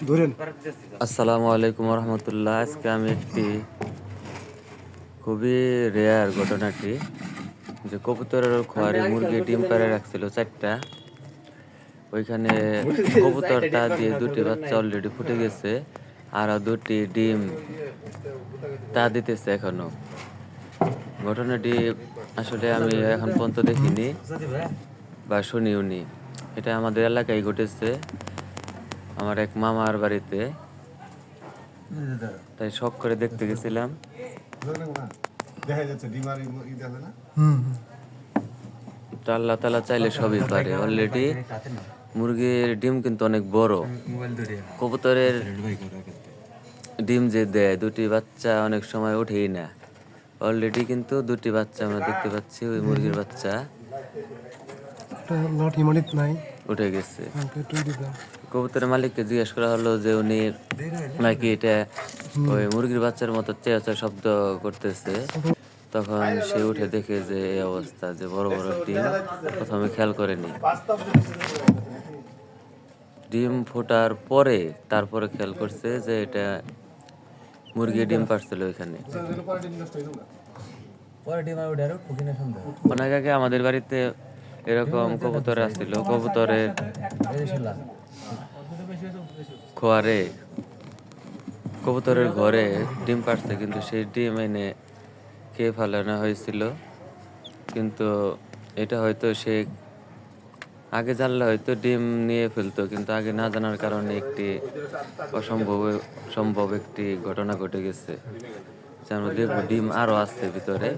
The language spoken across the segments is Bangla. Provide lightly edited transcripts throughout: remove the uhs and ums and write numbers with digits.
ধরেন। আসসালামু আলাইকুম রহমতুল্লাহ। আজকে আমি একটি খুবই রেয়ার ঘটনাটি যে কবুতরের খোয়ারে মুরগি ডিম পাড়ে রাখছিল 4টা। ওইখানে কবুতর তা দিয়ে 2টি বাচ্চা অলরেডি ফুটে গেছে, আর 2টি ডিম তা দিতেছে এখনো। ঘটনাটি আসলে আমি এখন পর্যন্ত দেখিনি বা শুনিওনি। এটা আমাদের এলাকায় ঘটেছে, আমার এক মামার বাড়িতে। তাই শখ করে দেখতে গেছিলাম। দেখা যাচ্ছে ডিমার ই দেখে না। তো আল্লাহ তাআলা চাইলে সবই পারে। অলরেডি মুরগির ডিম কিন্তু অনেক বড়। কবুতরের ডিম যে দেয় 2টি বাচ্চা অনেক সময় ওঠেই না। অলরেডি কিন্তু 2টি বাচ্চা আমরা দেখতে পাচ্ছি, ওই মুরগির বাচ্চা লাঠি মারিত নাই উঠে গেছে। তুই দিতে কবুতরের মালিককে জিজ্ঞেস করা হলো যে উনি নাকি এটা ওই মুরগির বাচ্চার মতো চেঁচা শব্দ করতেছে। তখন সে উঠে দেখে যে এই অবস্থা, যে বড় বড় ডিম প্রথমে খেয়াল করেনি। ডিম ফোটার পরে তারপরে খেয়াল করছে যে এটা মুরগি ডিম পাড়ছিল ওইখানে। অনেক আগে আমাদের বাড়িতে এরকম কবুতর আসছিল। কবুতরের খোয়ারে কবুতরের ঘরে ডিম পাড়ছে, কিন্তু সেই ডিম এনে খেয়ে ফেলানো হয়েছিল। কিন্তু এটা হয়তো সে আগে জানলে হয়তো ডিম নিয়ে ফেলতো, কিন্তু আগে না জানার কারণে একটি সম্ভব একটি ঘটনা ঘটে গেছে। যে আমরা দেখবো ডিম আরো আছে ভিতরে।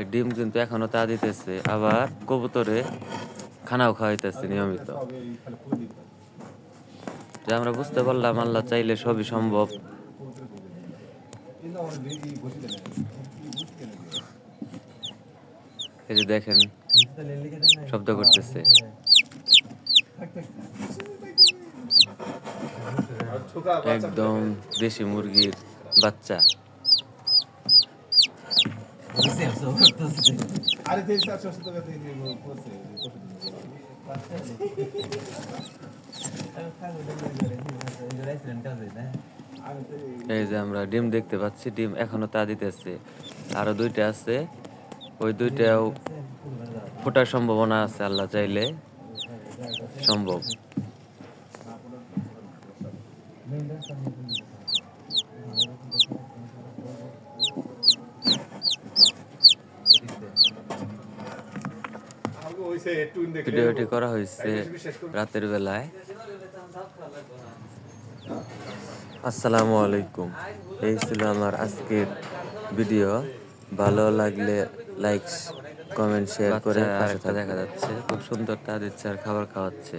এই ডিম কিন্তু এখনো তা দিতেছে, আবার কবুতরে খানাও খাওয়াইতেছে নিয়মিত। যে আমরা বুঝতে পারলাম আল্লাহ চাইলে সবই সম্ভব। এই যে দেখেন শব্দ করতেছে। একদম দেশি মুরগির বাচ্চা। এই যে আমরা ডিম দেখতে পাচ্ছি, ডিম এখনো তা দিতেছে। আরো 2টা আছে, ওই 2টাও ফোটার সম্ভাবনা আছে, আল্লাহ চাইলে সম্ভব। ভিডিওটি করা হয়েছে রাতের বেলায়। আসসালামু আলাইকুম। এই ছিল আমার আজকের ভিডিও। ভালো লাগলে লাইক, কমেন্ট, শেয়ার করে পাশে থাকবেন। দেখা যাচ্ছে খুব সুন্দর তা দিচ্ছে আর খাবার খাওয়াচ্ছে।